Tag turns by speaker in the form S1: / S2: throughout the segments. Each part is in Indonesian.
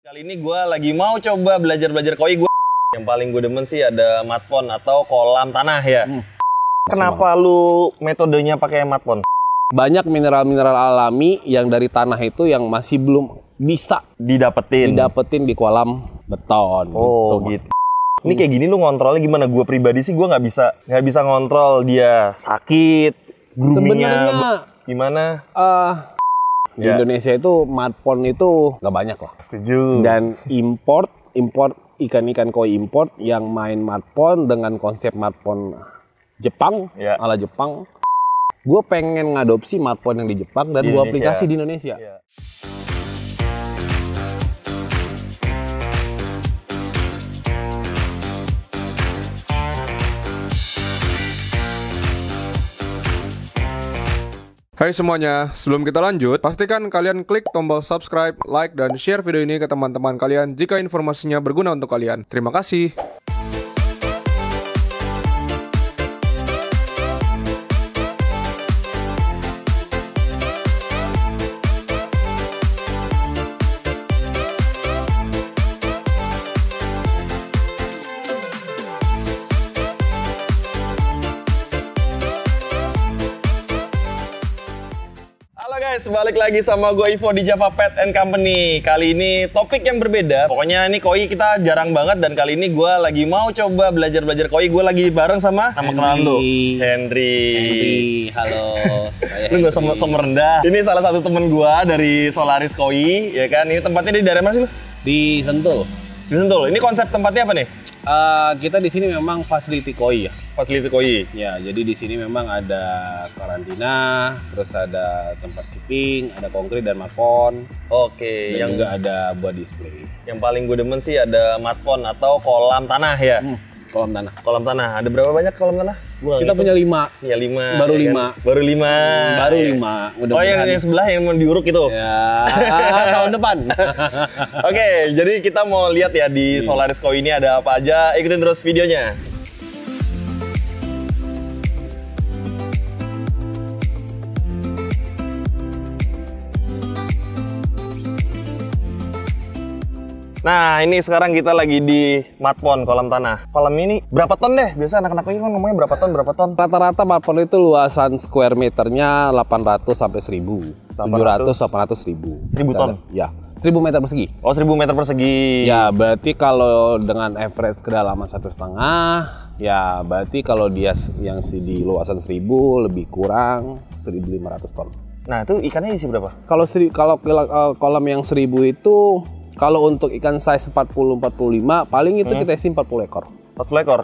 S1: Kali ini gue lagi mau coba belajar koi. Yang paling gue demen sih ada mud pond atau kolam tanah ya. Kenapa lu metodenya pakai mud pond?
S2: Banyak mineral-mineral alami yang dari tanah itu yang masih belum bisa didapetin di kolam beton.
S1: Oh gitu. Ini kayak gini lu ngontrolnya gimana? Gue pribadi sih gue nggak bisa ngontrol dia sakit, groomingnya gimana?
S2: Di Indonesia itu mud pond itu nggak banyak lah.
S1: Setuju.
S2: Dan import ikan-ikan koi import yang main mud pond dengan konsep mud pond Jepang, ala Jepang. Gue pengen ngadopsi mud pond yang di Jepang dan gue aplikasi di Indonesia.
S3: Hai semuanya, sebelum kita lanjut, pastikan kalian klik tombol subscribe, like, dan share video ini ke teman-teman kalian jika informasinya berguna untuk kalian. Terima kasih.
S1: Guys, balik lagi sama gue Ivo di Java Pet and Company. Kali ini topik yang berbeda. Pokoknya ini koi kita jarang banget dan kali ini gue lagi mau coba belajar koi. Gue lagi bareng sama kenalan lu, Henry.
S2: Halo.
S1: Lu gak sombong rendah. Ini salah satu temen gue dari Solaris Koi, ya kan? Ini tempatnya di daerah mana sih lu?
S2: Di Sentul.
S1: Di Sentul. Ini konsep tempatnya apa nih?
S2: Kita di sini memang facility koi ya.
S1: Facility koi.
S2: Ya, jadi di sini memang ada karantina, terus ada tempat keeping, ada konkrit dan mud pond.
S1: Oke.
S2: Yang juga ada buat display.
S1: Yang paling gue demen sih ada mud pond atau kolam tanah ya.
S2: Kolam tanah.
S1: Kolam tanah. Ada berapa banyak kolam tanah?
S2: Kita punya 5.
S1: Ya 5.
S2: Baru
S1: ya
S2: 5.
S1: Kan? Baru 5.
S2: Baru 5.
S1: Oh yang sebelah yang mau diuruk itu?
S2: Ya, tahun depan.
S1: Oke, jadi kita mau lihat ya di Solaris Koi ini ada apa aja. Ikutin terus videonya. Nah, ini sekarang kita lagi di mud pond, kolam tanah. Kolam ini berapa ton deh? Biasa anak-anak ini kan ngomongnya berapa ton?
S2: Rata-rata mud pond itu luasan square meternya 800 sampai 1000. 700, 800, 1000.
S1: 1000 ton?
S2: Ya, 1000 meter persegi.
S1: Oh, 1000 meter persegi.
S2: Ya, berarti kalau dengan average kedalaman 1,5, ya berarti kalau dia yang di luasan 1000 lebih kurang 1500 ton.
S1: Nah, itu ikannya isi berapa?
S2: Kalau kolam yang 1000 itu kalau untuk ikan size 40-45 paling itu kita isi 40 ekor.
S1: 40 ekor?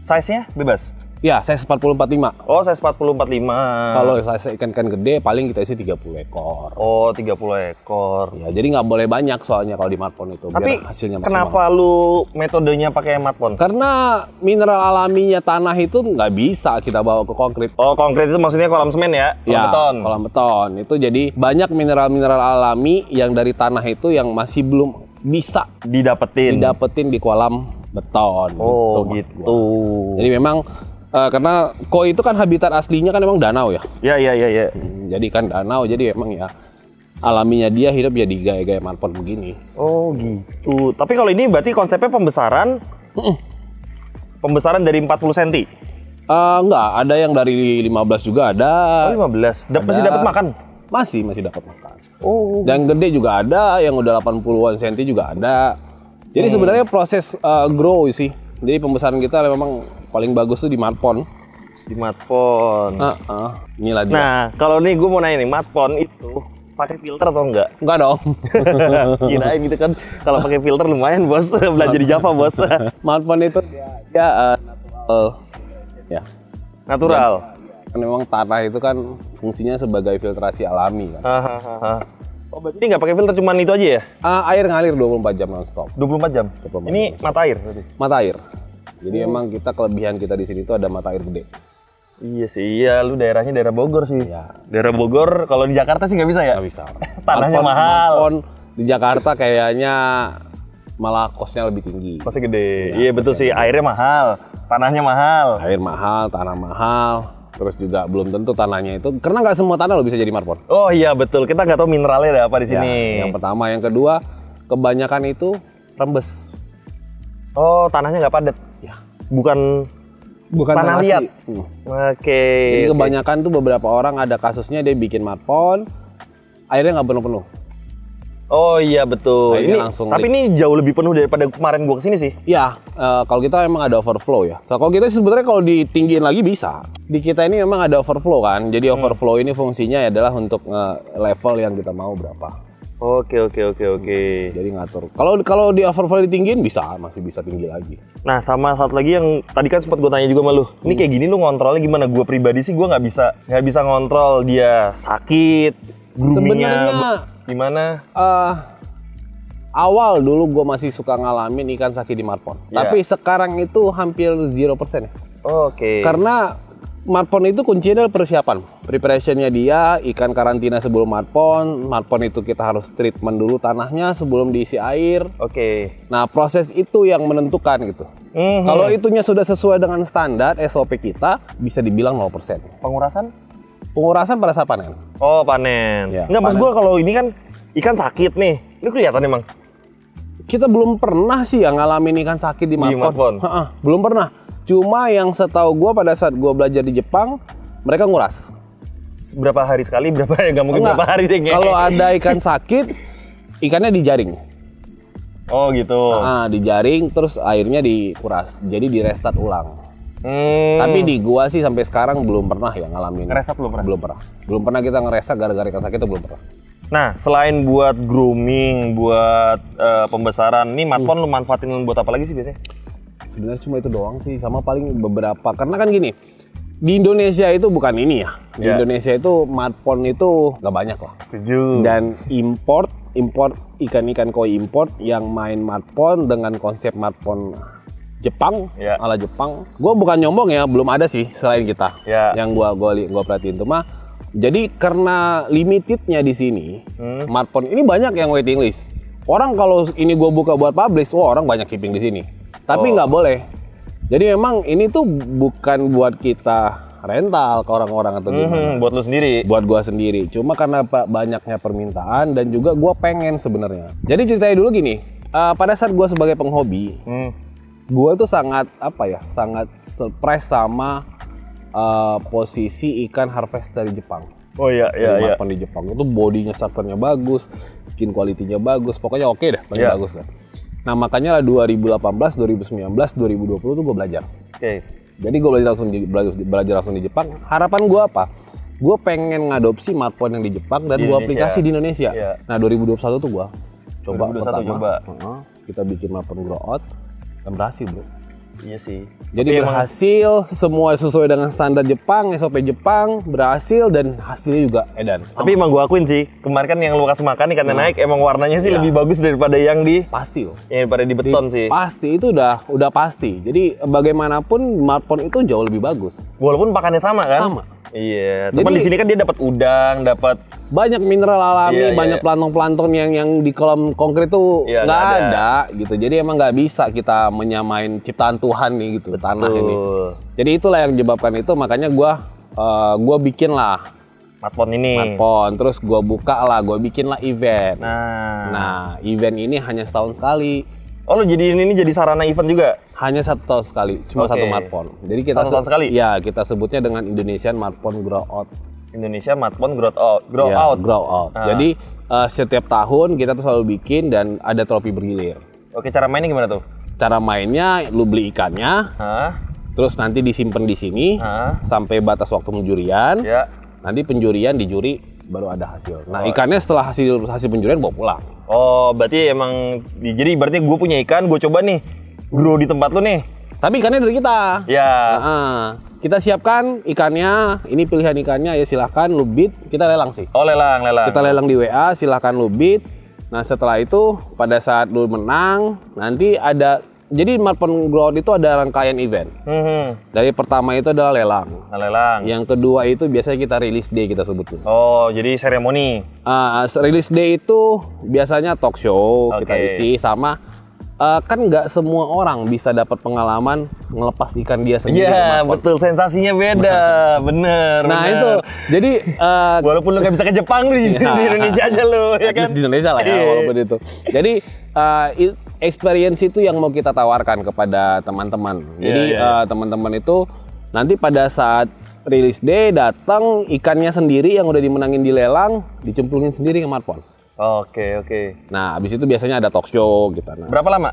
S1: Size-nya bebas?
S2: Ya, size 40-45.
S1: Oh, size 40-45.
S2: Kalau size ikan-ikan gede paling kita isi 30 ekor.
S1: Oh, 30 ekor.
S2: Ya, jadi nggak boleh banyak soalnya kalau di mud pond itu.
S1: Tapi
S2: biar hasilnya maksimal.
S1: Kenapa lu metodenya pakai mud pond?
S2: Karena mineral alaminya tanah itu nggak bisa kita bawa ke konkrit.
S1: Oh, konkrit itu maksudnya kolam semen ya? Kolam beton?
S2: Kolam beton. Itu jadi banyak mineral-mineral alami yang dari tanah itu yang masih belum bisa didapetin di kolam beton.
S1: Oh, gitu.
S2: Jadi memang karena koi itu kan habitat aslinya kan memang danau ya.
S1: Iya.
S2: Jadi kan danau, jadi emang ya alaminya dia hidup ya di gaya-gaya mud pond begini.
S1: Oh gitu. Tapi kalau ini berarti konsepnya pembesaran? Pembesaran dari 40 cm?
S2: Enggak, ada yang dari 15 juga ada.
S1: Oh 15? Masih dapat makan?
S2: Masih dapat makan.
S1: Oh.
S2: Dan gede juga ada, yang udah 80-an cm juga ada. Jadi sebenarnya proses grow sih. Jadi pembesaran kita memang paling bagus tuh di mud pond.
S1: Di mud pond.
S2: Inilah dia.
S1: Nah, kalau nih gue mau nanya nih, mud pond itu pakai filter atau enggak?
S2: Enggak dong.
S1: Kirain gitu kan. Kalau pakai filter lumayan, Bos. Belajar di Java, Bos.
S2: Mud pond itu dia natural. Ya.
S1: Natural.
S2: Kan memang tanah itu kan fungsinya sebagai filtrasi alami kan.
S1: Oh, berarti ini nggak pakai filter, cuman itu aja ya?
S2: Air ngalir 24 jam non-stop.
S1: 24 jam?
S2: 24
S1: ini
S2: jam.
S1: mata air berarti?
S2: Mata air. Jadi emang kelebihan kita di sini tuh ada mata air gede.
S1: Iya sih, iya. Lu daerahnya daerah Bogor sih.
S2: Ya.
S1: Daerah Bogor, kalau di Jakarta sih nggak bisa ya?
S2: Nggak bisa.
S1: Tanahnya mahal.
S2: Di Jakarta kayaknya malah kosnya lebih tinggi.
S1: Kosnya gede. Iya betul sih, airnya mahal, tanahnya mahal.
S2: Air mahal, tanah mahal. Terus juga belum tentu tanahnya itu, karena nggak semua tanah lo bisa jadi mud pond.
S1: Oh iya betul, kita nggak tahu mineralnya ada apa di sini.
S2: Ya, yang pertama, yang kedua, kebanyakan itu rembes.
S1: Oh, tanahnya nggak padat.
S2: Ya.
S1: Bukan
S2: Tanah
S1: liat.
S2: asli.
S1: Oke.
S2: Jadi kebanyakan tuh beberapa orang ada kasusnya dia bikin mud pond, airnya nggak penuh-penuh.
S1: Oh iya betul.
S2: Nah, ini
S1: Ini
S2: langsung
S1: tapi ini jauh lebih penuh daripada kemarin gua kesini sih.
S2: Ya, kalau kita memang ada overflow ya. So, kalau kita sebenarnya kalau ditinggiin lagi bisa. Di kita ini memang ada overflow kan. Jadi overflow ini fungsinya adalah untuk level yang kita mau berapa.
S1: Oke.
S2: Jadi ngatur. Kalau di overflow ditinggiin bisa, masih bisa tinggi lagi.
S1: Nah, sama satu lagi yang tadi kan sempat gue tanya juga sama lu. Ini kayak gini lu ngontrolnya gimana? Gue pribadi sih gue nggak bisa ngontrol dia sakit, groomingnya
S2: Sebenarnya
S1: gimana?
S2: awal dulu gue masih suka ngalamin ikan sakit di mud pond.
S1: Iya.
S2: Tapi sekarang itu hampir 0% ya.
S1: Oke.
S2: Karena mud pond itu kuncinya adalah persiapan. Preparationnya dia, ikan karantina sebelum mud pond. Mud pond itu kita harus treatment dulu tanahnya sebelum diisi air.
S1: Oke.
S2: Nah, proses itu yang menentukan gitu. Kalau itunya sudah sesuai dengan standar SOP kita, bisa dibilang 0%.
S1: Pengurasan?
S2: Pengurasan pada saat panen.
S1: Oh, panen.
S2: Ya,
S1: Enggak, maksud
S2: panen.
S1: gue kalau ini kan ikan sakit nih. Ini kelihatan emang.
S2: Kita belum pernah sih yang ngalamin ikan sakit di mud
S1: Di mud
S2: pond.
S1: pond?
S2: Belum pernah. Cuma yang setahu gue pada saat gue belajar di Jepang, mereka nguras.
S1: Berapa hari sekali? Berapa ya? Nggak mungkin
S2: Enggak.
S1: berapa hari deh.
S2: Kalau ada ikan sakit, ikannya dijaring.
S1: Oh gitu.
S2: Dijaring terus airnya dikuras. Jadi di-restart ulang.
S1: Hmm.
S2: Tapi di gua sih sampai sekarang belum pernah ya ngalamin.
S1: Ngeresap belum pernah?
S2: Belum pernah kita ngeresak gara-gara ikan sakit itu belum pernah.
S1: Nah, selain buat grooming, buat pembesaran, nih mud pond lu manfaatin buat apa lagi sih biasanya?
S2: Sebenarnya cuma itu doang sih, sama paling beberapa. Karena kan gini, di Indonesia itu bukan ini ya. Di
S1: Ya.
S2: Indonesia itu mud pond itu nggak banyak lah.
S1: Setuju.
S2: Dan import ikan-ikan koi import yang main mud pond dengan konsep mud pond Jepang,
S1: Ya.
S2: ala Jepang. Gue bukan nyombong ya, belum ada sih selain kita.
S1: Ya.
S2: Yang gua perhatiin tuh mah. Jadi karena limitednya di sini, mud pond ini banyak yang waiting list. Orang kalau ini gue buka buat publish, wah orang banyak keeping di sini. Tapi nggak boleh. Jadi memang ini tuh bukan buat kita rental ke orang-orang atau gimana.
S1: Buat lu sendiri.
S2: Buat gua sendiri. Cuma karena banyaknya permintaan dan juga gua pengen sebenarnya. Jadi ceritanya dulu gini, pada saat gua sebagai penghobi, gua tuh sangat sangat surprise sama posisi ikan harvest dari Jepang.
S1: Oh iya.
S2: Mud pond di Jepang itu bodinya starternya bagus, skin quality-nya bagus, pokoknya oke deh, paling
S1: Iya.
S2: bagus lah. Nah makanya lah 2018, 2019, 2020 tuh gue belajar.
S1: Oke.
S2: Jadi gue belajar langsung di Jepang. Harapan gue apa? Gue pengen ngadopsi mud pond yang di Jepang dan
S1: Di
S2: gue
S1: Indonesia.
S2: aplikasi di Indonesia.
S1: Iya.
S2: Nah 2021 tuh gue coba
S1: 2021
S2: pertama.
S1: coba.
S2: Kita bikin mud pond grow out dan berhasil bro.
S1: Iya sih.
S2: Jadi
S1: Tapi emang-
S2: berhasil, semua sesuai dengan standar Jepang, SOP Jepang, berhasil dan hasilnya juga edan.
S1: Tapi emang gua akuin sih, kemarin kan yang lu kasih makan ikannya naik, emang warnanya sih
S2: Iya.
S1: lebih bagus daripada yang
S2: Pasti loh.
S1: daripada di beton sih.
S2: Pasti itu udah pasti. Jadi bagaimanapun mud pond itu jauh lebih bagus.
S1: Walaupun pakannya sama kan?
S2: Sama.
S1: Iya. Tapi
S2: Jadi-
S1: di sini kan dia dapat udang, dapat
S2: Banyak mineral alami,
S1: Iya,
S2: banyak
S1: iya.
S2: plankton-plankton yang di kolam konkret tuh
S1: Iya,
S2: nggak
S1: nggak
S2: ada gitu. Jadi emang nggak bisa kita menyamain ciptaan Tuhan nih gitu tanah ini. Jadi itulah yang menyebabkan itu, makanya gua bikin lah
S1: mud pond ini.
S2: mud pond, terus gua buka lah, gua bikin lah event.
S1: Nah.
S2: Nah, event ini hanya setahun sekali.
S1: Oh, lu jadi ini jadi sarana event juga?
S2: Hanya 1 tahun sekali, cuma
S1: Oke.
S2: 1 mud pond. Jadi kita
S1: 1 tahun sekali?
S2: Ya, kita sebutnya dengan Indonesian Mud Pond Grow Out.
S1: Indonesia mud pond grow out. Grow
S2: Ya,
S1: out.
S2: Grow Out.
S1: Ah.
S2: Jadi setiap tahun kita tuh selalu bikin dan ada trofi bergilir.
S1: Oke, cara mainnya gimana tuh?
S2: Cara mainnya, lu beli ikannya,
S1: Hah?
S2: terus nanti disimpan di sini
S1: Hah?
S2: sampai batas waktu penjurian.
S1: Ya.
S2: Nanti penjurian dijuri baru ada hasil. Nah, ikannya setelah hasil penjurian bawa pulang.
S1: Oh, berarti emang jadi berarti gue punya ikan, gue coba nih grow di tempat lu nih.
S2: Tapi ikannya dari kita.
S1: Ya.
S2: Kita siapkan ikannya, ini pilihan ikannya ya silahkan lu bid, kita lelang sih.
S1: Oh, lelang.
S2: Kita lelang di WA, silahkan lu bid. Nah setelah itu pada saat lu menang, nanti ada, jadi mud pond grow out itu ada rangkaian event. Dari pertama itu adalah lelang.
S1: Nah, lelang.
S2: Yang kedua itu biasanya kita release day kita sebut tuh.
S1: Oh, jadi seremoni.
S2: Release day itu biasanya talk show kita
S1: Oke.
S2: isi sama kan nggak semua orang bisa dapat pengalaman ngelepas ikan dia sendiri.
S1: Iya, betul. Sensasinya beda. Bener.
S2: Nah
S1: bener.
S2: itu, jadi
S1: walaupun lu nggak bisa ke Jepang lu di Indonesia aja lu, ya kan?
S2: di Indonesia lah ya,
S1: Iya.
S2: walaupun itu. Jadi experience itu yang mau kita tawarkan kepada teman-teman. Jadi teman-teman itu nanti pada saat release day datang ikannya sendiri yang udah dimenangin di lelang, dicemplungin sendiri ke Marpon.
S1: Oke.
S2: Nah, abis itu biasanya ada talk show gitu. Nah,
S1: Berapa lama?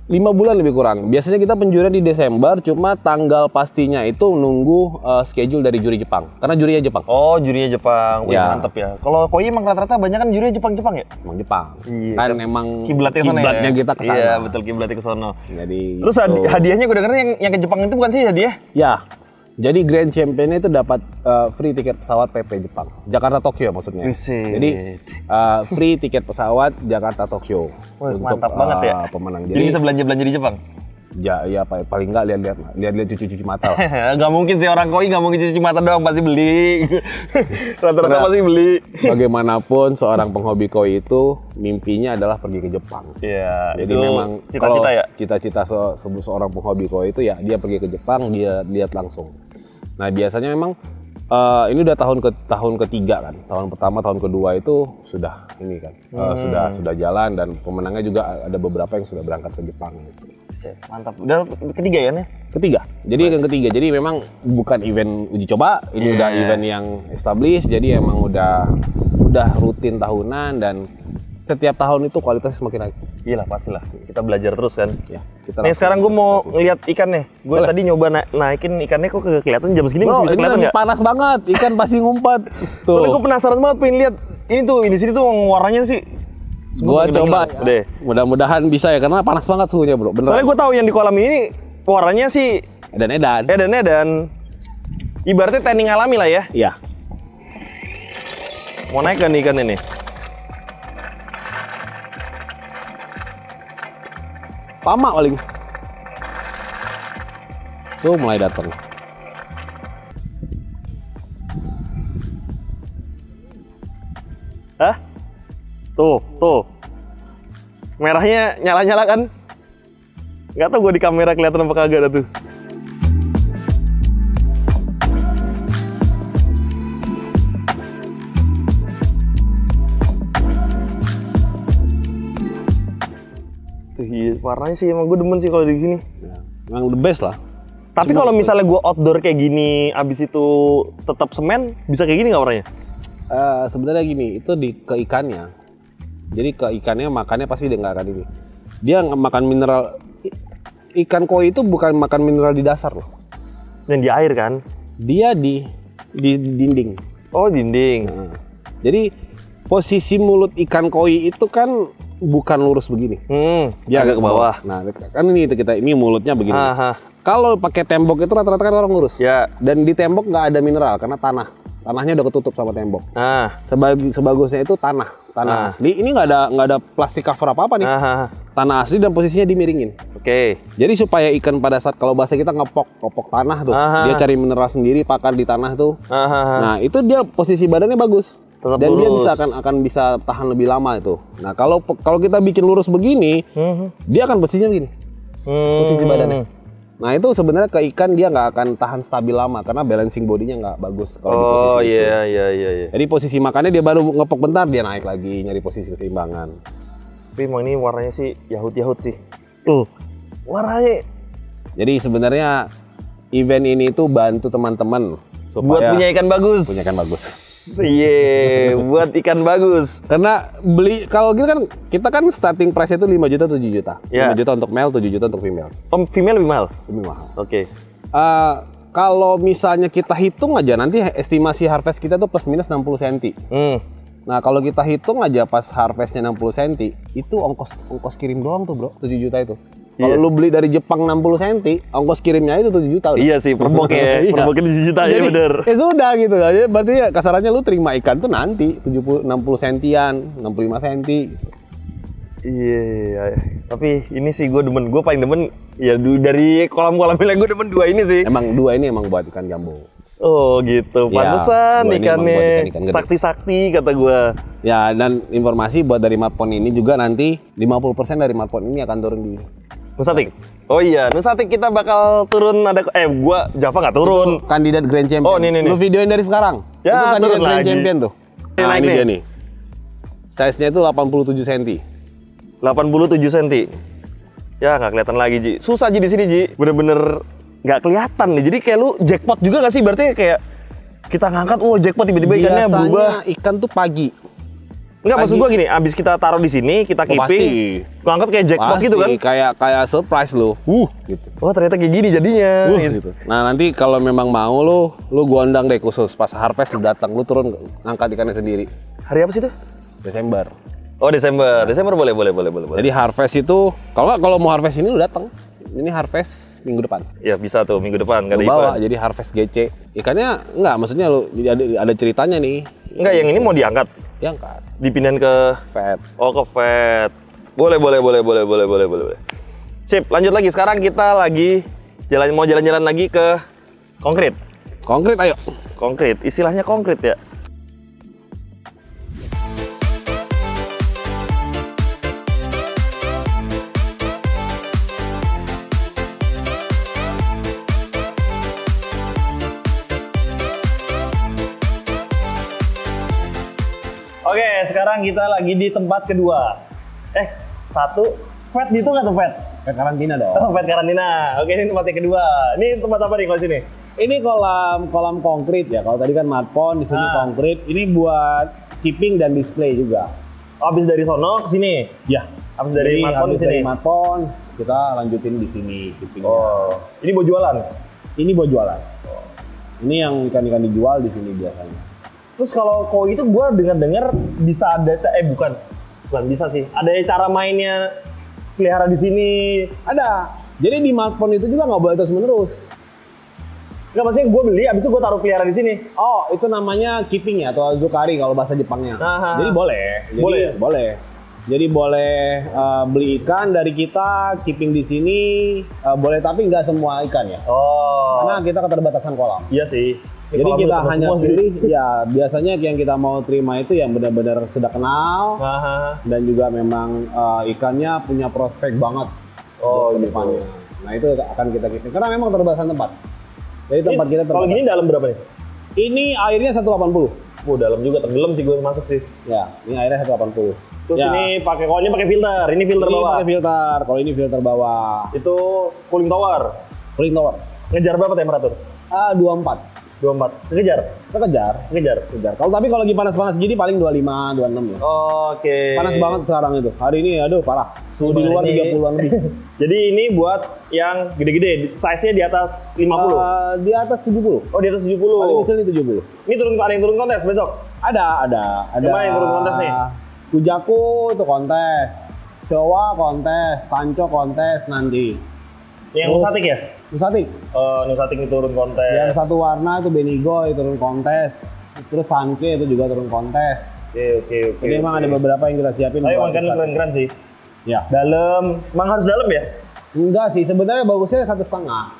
S2: 5 bulan lebih kurang. Biasanya kita penjurian di Desember, cuma tanggal pastinya itu nunggu schedule dari juri Jepang. Karena jurinya Jepang.
S1: Oh, jurinya Jepang. Wih,
S2: Ya.
S1: mantep ya. Kalau koi emang rata-rata banyak kan jurinya Jepang ya?
S2: Emang Jepang.
S1: Iya,
S2: Kan
S1: kan
S2: emang
S1: Kiblatnya sana
S2: kiblatnya
S1: ya?
S2: kita ke sana.
S1: Iya, betul kiblatnya ke sono.
S2: Jadi
S1: Terus
S2: gitu.
S1: hadiahnya gue denger yang ke Jepang itu bukan sih hadiah?
S2: Ya. Jadi Grand Champion itu dapat free tiket pesawat PP Jepang. Jakarta Tokyo maksudnya.
S1: Wisit.
S2: Jadi free tiket pesawat Jakarta Tokyo.
S1: Wih, mantap banget ya.
S2: Pemenang.
S1: Jadi bisa belanja-belanja di Jepang?
S2: Ya paling nggak lihat cuci mata lah.
S1: Gak mungkin sih orang koi, gak mungkin cuci mata doang, pasti beli. Rata-rata
S2: Karena-
S1: pasti beli.
S2: Bagaimanapun seorang penghobi koi itu mimpinya adalah pergi ke Jepang.
S1: Iya,
S2: Jadi
S1: itu
S2: memang
S1: cita-cita ya?
S2: Cita-cita seorang penghobi koi itu ya dia pergi ke Jepang, dia lihat langsung. Nah biasanya memang ini udah tahun ketiga kan. Tahun pertama, tahun kedua itu sudah ini kan sudah jalan dan pemenangnya juga ada beberapa yang sudah berangkat ke Jepang. Gitu.
S1: Mantap. Udah ketiga ya nih?
S2: Ketiga. Jadi yang ketiga. Jadi memang bukan event uji coba, ini udah event yang established. Jadi emang udah rutin tahunan dan setiap tahun itu kualitasnya semakin naik.
S1: Iya lah, pastilah. Kita belajar terus kan.
S2: Ya, kita
S1: Nih
S2: langsung
S1: sekarang gue mau
S2: adaptasi.
S1: ngeliat ikan nih. Gue
S2: Boleh.
S1: tadi nyoba naikin ikannya kok kagak kelihatan jam segini
S2: Bro,
S1: masih bisa
S2: ini
S1: kelihatan
S2: lagi
S1: nggak?
S2: panas banget, ikan pasti ngumpet.
S1: Soalnya gue
S2: Tuh,
S1: penasaran banget pengen lihat ini tuh di sini tuh warnanya sih.
S2: gua coba.
S1: Deh.
S2: Mudah-mudahan bisa ya, karena panas banget suhunya bro.
S1: Soalnya
S2: Beneran.
S1: gue tahu yang di kolam ini warnanya sih
S2: Edan-edan.
S1: dan ibaratnya tanning alami lah ya.
S2: Iya.
S1: Mau naik kan ikan ini?
S2: Pama paling. Tuh mulai datang.
S1: Hah? Tuh. Merahnya nyala-nyala kan? Nggak tahu gue di kamera kelihatan apa kagak ada tuh. Tuh, iya, warnanya sih emang gue demen sih kalau di sini.
S2: Ya, memang the best lah.
S1: Tapi kalau misalnya gue outdoor kayak gini, abis itu tetap semen, bisa kayak gini nggak warnanya?
S2: Sebenarnya gini, itu ke ikannya. Jadi ke ikannya makannya pasti dia nggak akan ini. Dia makan mineral. Ikan koi itu bukan makan mineral di dasar loh.
S1: Yang di air kan?
S2: Dia di dinding.
S1: Oh, dinding.
S2: Nah, jadi posisi mulut ikan koi itu kan bukan lurus begini.
S1: Dia agak ke bawah.
S2: Nah, kan ini mulutnya begini.
S1: Aha.
S2: Kalau pakai tembok itu rata-rata kan orang lurus.
S1: Ya.
S2: Dan di tembok nggak ada mineral karena tanahnya udah ketutup sama tembok.
S1: Nah.
S2: Sebagusnya itu tanah
S1: Ah.
S2: asli. Ini nggak ada plastik cover apa nih.
S1: Aha.
S2: Tanah asli dan posisinya dimiringin.
S1: Oke.
S2: Jadi supaya ikan pada saat kalau bahasa kita ngepok tanah tuh,
S1: Aha.
S2: dia cari mineral sendiri, pakan di tanah tuh.
S1: Aha.
S2: Nah itu dia posisi badannya bagus.
S1: Tetap
S2: Dan dia
S1: lurus.
S2: akan bisa tahan lebih lama itu. Nah kalau kita bikin lurus begini, dia akan posisinya begini, posisi badannya. Nah itu sebenarnya ke ikan dia nggak akan tahan stabil lama karena balancing bodinya nggak bagus kalau di posisi
S1: Oh
S2: itu.
S1: iya.
S2: Jadi posisi makannya dia baru ngepok bentar dia naik lagi nyari posisi keseimbangan.
S1: Tapi emang ini warnanya sih yahut sih. Tuh. Warnanya
S2: Jadi sebenarnya event ini tuh bantu teman-teman
S1: buat
S2: supaya
S1: punya ikan bagus.
S2: punya ikan bagus.
S1: Iya, buat ikan bagus.
S2: Karena kalau gitu kan kita kan starting price itu 5 juta 7 juta.
S1: Ya.
S2: 5 juta untuk male, 7 juta untuk female.
S1: Female lebih mahal.
S2: Lebih mahal.
S1: Oke.
S2: Kalau misalnya kita hitung aja nanti estimasi harvest kita tuh plus minus 60 cm. Nah, kalau kita hitung aja pas harvestnya 60 cm, itu ongkos kirim doang tuh, Bro, 7 juta itu. Kalau
S1: Iya.
S2: lu beli dari Jepang 60 cm, ongkos kirimnya itu 7 juta udah.
S1: Iya sih, per box ya.
S2: Iya.
S1: Per box 7 juta ya
S2: Jadi,
S1: bener.
S2: ya sudah gitu aja. Berarti ya kasarannya lu terima ikan tuh nanti 60 sentian, 65 senti gitu.
S1: Iya. Tapi ini sih gue demen. Gue paling demen ya dari kolam-kolam yang gue demen dua ini sih.
S2: Emang dua ini emang buat ikan jumbo.
S1: Oh gitu,
S2: Ya,
S1: pantesan
S2: gua ini emang
S1: ikannya
S2: buat ikan gede.
S1: sakti-sakti kata gua.
S2: Ya, dan informasi buat dari Marpon ini juga nanti 50% dari Marpon ini akan turun di
S1: Nusatik. Oh iya, Nusatik kita bakal turun gua Java nggak turun.
S2: kandidat Grand Champion.
S1: Oh, ini.
S2: Lu videoin dari sekarang.
S1: Ya,
S2: itu kandidat
S1: turun
S2: Grand
S1: lagi.
S2: Champion tuh.
S1: Ini
S2: Nah,
S1: naik
S2: ini
S1: nih.
S2: dia nih. Size-nya itu 87 cm.
S1: 87 cm. Ya nggak kelihatan lagi Ji. Susah Ji di sini Ji. Bener-bener nggak kelihatan nih. Jadi kayak lu jackpot juga nggak sih? Berarti kayak kita ngangkat, jackpot tiba-tiba ikannya
S2: Biasanya
S1: berubah.
S2: ikan tuh pagi.
S1: Enggak, maksud
S2: pagi.
S1: gua gini, abis kita taruh di sini, kita keeping, ngangkat kayak jackpot
S2: Pasti,
S1: gitu kan?
S2: kayak surprise lu. Gitu.
S1: Oh ternyata kayak gini jadinya.
S2: Gitu. Nah, nanti kalau memang mau lu gua undang deh khusus pas harvest lu datang, lu turun ngangkat ikannya sendiri.
S1: Hari apa sih itu?
S2: Desember.
S1: Oh Desember. Desember boleh.
S2: Jadi harvest itu kalau mau harvest ini lu datang. Ini harvest minggu depan.
S1: Ya bisa tuh minggu depan, nggak
S2: Lu
S1: ada
S2: bawa
S1: event.
S2: jadi harvest GC. Ikannya enggak, maksudnya lu ada ceritanya nih.
S1: Enggak, yang ini mau diangkat,
S2: Diangkat.
S1: dipindahin ke
S2: Fat.
S1: Oh ke vet. Boleh. Sip, lanjut lagi. Sekarang kita lagi mau jalan-jalan lagi ke konkret.
S2: Konkret ayo.
S1: Konkret, istilahnya konkret ya. Oke, sekarang kita lagi di tempat kedua. Satu, vet gitu nggak tuh vet?
S2: Ke karantina dong.
S1: Oh, vet karantina. Oke, ini tempat yang kedua. Ini tempat apa nih kalau sini?
S2: Ini kolam konkret ya. Kalau tadi kan marpon, di sini
S1: Ah.
S2: konkret. Ini buat keeping dan display juga.
S1: Habis dari sono ke sini.
S2: Ya.
S1: Habis dari marpon
S2: habis
S1: di sini.
S2: dari marpon, kita lanjutin di sini keepingnya.
S1: Oh, ini mau jualan.
S2: Ini buat jualan. Ini yang ikan-ikan dijual di sini biasanya.
S1: Terus kalau koi itu gue dengar bisa ada bukan bisa sih. Ada cara mainnya pelihara di sini.
S2: Ada. Jadi di marpon itu juga nggak boleh terus menerus.
S1: Enggak, maksudnya gue beli abis itu gue taruh pelihara di sini.
S2: Oh, itu namanya keeping ya atau azukari kalau bahasa Jepangnya.
S1: Aha.
S2: Jadi boleh. Boleh. Jadi boleh beli ikan dari kita, keeping di sini, boleh, tapi nggak semua ikan ya.
S1: Oh.
S2: Karena kita keterbatasan kolam.
S1: Iya sih. Ini
S2: Jadi
S1: kolam
S2: kita
S1: lu
S2: hanya
S1: semua sih.
S2: pilih, ya biasanya yang kita mau terima itu yang benar-benar sudah kenal
S1: Aha.
S2: dan juga memang ikannya punya prospek banget.
S1: Oh,
S2: untuk
S1: gitu.
S2: kedepannya. Nah itu akan kita keeping karena memang terbatasan tempat. Jadi tempat kita
S1: Kalau
S2: terbatas.
S1: gini dalam berapa nih?
S2: Ini airnya 180.
S1: Dalam juga tenggelam sih gue masuk sih.
S2: Ya, ini airnya 180.
S1: Terus
S2: Ya.
S1: ini pakai kalau ini pakai filter. Ini filter
S2: Ini
S1: bawah.
S2: pakai filter. Kalau ini filter bawah.
S1: Itu cooling tower.
S2: Cooling tower.
S1: Ngejar berapa temperatur?
S2: 24.
S1: 24. Ngejar.
S2: Kejar. Kalau tapi lagi panas-panas gini paling 25, 26 ya.
S1: Oke.
S2: Panas banget sekarang itu. Hari ini aduh parah. Suhu di luar
S1: Ini-
S2: 30-an lebih.
S1: Jadi ini buat yang gede-gede, size-nya di atas 50.
S2: Di atas 70.
S1: Oh, di atas 70.
S2: Paling kecil ini 70.
S1: Ini ada yang turun kontes besok.
S2: Ada.
S1: Gimana yang turun kontes nih?
S2: Kujaku itu kontes. Showa kontes, Tanco kontes nanti.
S1: Yang
S2: Oh.
S1: Nusatik ya?
S2: Nusatik.
S1: Nusatik itu turun kontes.
S2: Yang satu warna itu Benigo itu turun kontes. Terus Sanke itu juga turun kontes.
S1: Oke.
S2: Jadi emang ada beberapa yang kita siapin.
S1: Tapi
S2: buat
S1: emang kan
S2: Nusatik.
S1: keren-keren sih.
S2: Ya.
S1: Dalam, emang harus dalam ya?
S2: Enggak sih, sebenarnya bagusnya 1,5.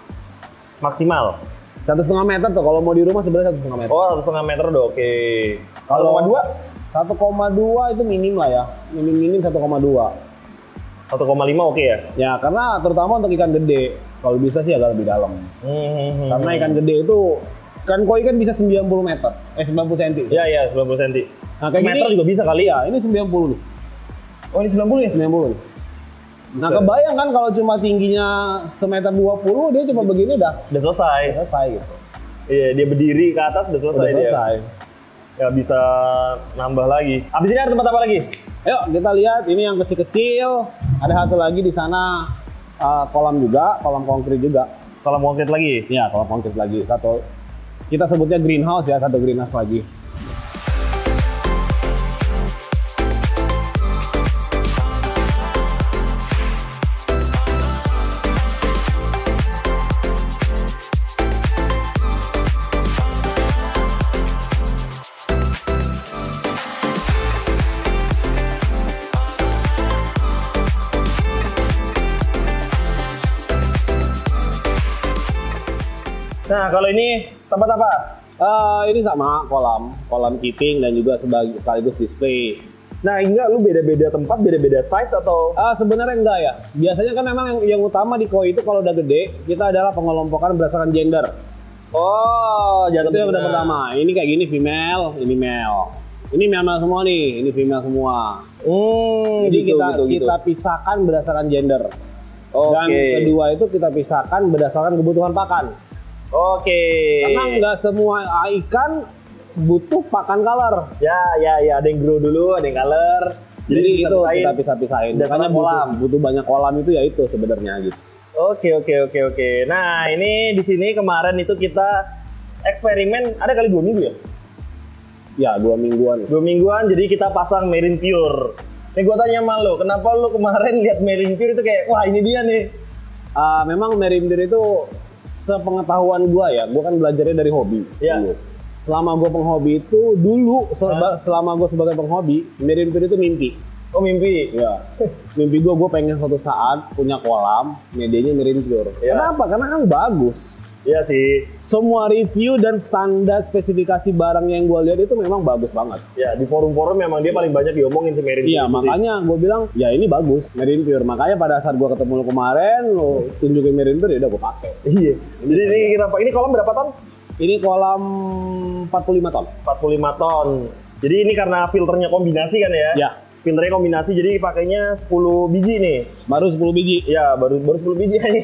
S1: Maksimal.
S2: 1,5 meter tuh, kalau mau di rumah sebenarnya 1,5 meter.
S1: Oh, 1,5 meter udah oke.
S2: Kalau
S1: Kalau 2?
S2: 1,2 itu minim lah ya. Minim 1,2.
S1: 1,5 oke ya?
S2: Ya, karena terutama untuk ikan gede. Kalau bisa sih agak lebih dalam. Karena ikan gede itu, kan koi kan bisa 90 meter. 90 cm.
S1: Iya, 90 cm.
S2: Nah, kayak
S1: meter
S2: gini,
S1: juga bisa kali ya?
S2: ya, ini 90 nih.
S1: Oh, ini 90 ya?
S2: 90 nih. Nah, kebayang kan kalau cuma tingginya semeter 20, dia cuma begini udah
S1: Udah selesai.
S2: selesai gitu.
S1: Iya, dia berdiri ke atas udah selesai
S2: Udah
S1: dia.
S2: selesai.
S1: Ya bisa nambah lagi. Abis ini ada tempat apa lagi?
S2: Ayo kita lihat ini yang kecil-kecil. Ada satu lagi di sana kolam juga, kolam konkret juga.
S1: Kolam konkret lagi.
S2: Ya, kolam konkret lagi. Satu kita sebutnya greenhouse ya, satu greenhouse lagi.
S1: Nah, kalau ini tempat apa?
S2: Ini sama kolam keeping dan juga sekaligus display.
S1: Nah, enggak, lu beda-beda tempat, beda-beda size atau?
S2: Sebenarnya enggak ya. Biasanya kan memang yang utama di koi itu kalau udah gede, kita adalah pengelompokan berdasarkan gender.
S1: Oh,
S2: Itu yang udah pertama. Ini kayak gini female, ini male. Ini male semua nih, ini female semua. Jadi kita pisahkan berdasarkan gender. Dan kedua itu kita pisahkan berdasarkan kebutuhan pakan. Karena nggak semua ikan butuh pakan color.
S1: Ya, ada yang grow dulu, ada yang color.
S2: Jadi itu kita pisah-pisahin. Makanya butuh banyak kolam itu ya itu sebenarnya gitu.
S1: Oke. Nah, ini di sini kemarin itu kita eksperimen ada kali 2 minggu ya?
S2: Ya, 2 mingguan.
S1: 2 mingguan, jadi kita pasang Marine Pure. Nih gua tanya sama lo, kenapa lo kemarin lihat Marine Pure itu kayak, wah ini dia nih?
S2: Memang Marine Pure itu sepengetahuan gua ya, gua kan belajarnya dari hobi.
S1: Iya.
S2: Selama gua penghobi itu selama gua sebagai penghobi, Marine Pure itu mimpi.
S1: Oh, mimpi?
S2: Ya. Mimpi gua pengen suatu saat punya kolam, medianya Marine Pure.
S1: Ya.
S2: Kenapa? Karena kan bagus.
S1: Iya sih.
S2: Semua review dan standar spesifikasi barang yang gue lihat itu memang bagus banget.
S1: Ya, di forum-forum memang dia paling banyak diomongin si Marine Pure.
S2: Iya, makanya gue bilang, ya ini bagus, Marine Pure. Makanya pada saat gue ketemu lo kemarin, lo tunjukin Marine Pure, ya udah gue pakai.
S1: Iya. Jadi ini kolam berapa ton?
S2: Ini kolam 45 ton.
S1: 45 ton. Jadi ini karena filternya kombinasi kan ya?
S2: Ya.
S1: Filternya kombinasi, jadi pakainya 10 biji nih.
S2: Baru 10 biji.
S1: Ya, baru 10 biji aja.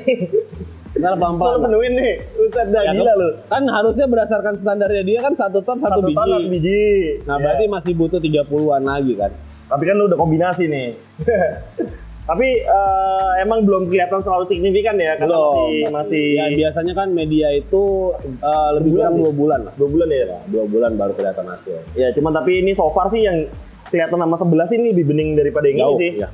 S2: Ntar pelan-pelan.
S1: Lo penuhin nih, Ustaz, dah
S2: Ya,
S1: gila lo.
S2: kan harusnya berdasarkan standarnya dia kan 1 ton 1 biji.
S1: 1 ton 1 biji.
S2: Nah, berarti masih butuh 30-an lagi kan.
S1: Tapi kan lu udah kombinasi nih. Tapi emang belum kelihatan selalu signifikan ya, karena masih
S2: Ya, biasanya kan media itu lebih kurang 2 bulan lah.
S1: 2 bulan ya?
S2: 2 bulan baru kelihatan hasil.
S1: Ya, cuman tapi ini so far sih yang kelihatan sama sebelah sini lebih bening daripada yang ini sih.
S2: Ya.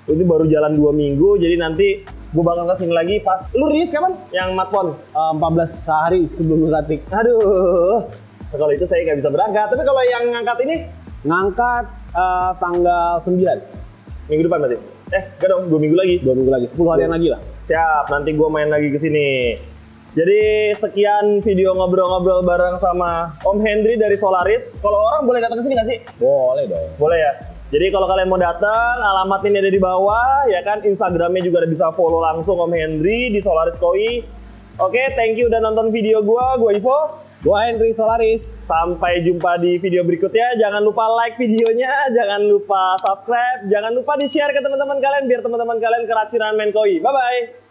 S1: Ini baru jalan 2 minggu, jadi nanti gue bakal kesini lagi pas lu rilis kapan? Yang matpon?
S2: 14 hari sebelum Katik.
S1: Aduh, kalau itu saya nggak bisa berangkat. Tapi kalau yang ngangkat ini?
S2: Ngangkat tanggal 9.
S1: Minggu depan berarti? Enggak dong, 2 minggu lagi.
S2: 2 minggu lagi, 10 harian lagi lah.
S1: Siap, nanti gue main lagi ke sini. Jadi sekian video ngobrol-ngobrol bareng sama Om Hendry dari Solaris. Kalau orang boleh datang ke sini nggak sih?
S2: Boleh dong.
S1: Boleh ya? Jadi kalau kalian mau datang, alamat ini ada di bawah, ya kan? Instagramnya juga ada, bisa follow langsung Om Hendry di Solaris Koi. Oke, thank you udah nonton video gua Ivo.
S2: Gua Hendry Solaris.
S1: Sampai jumpa di video berikutnya. Jangan lupa like videonya, jangan lupa subscribe, jangan lupa di-share ke teman-teman kalian biar teman-teman kalian keracunan main koi. Bye-bye.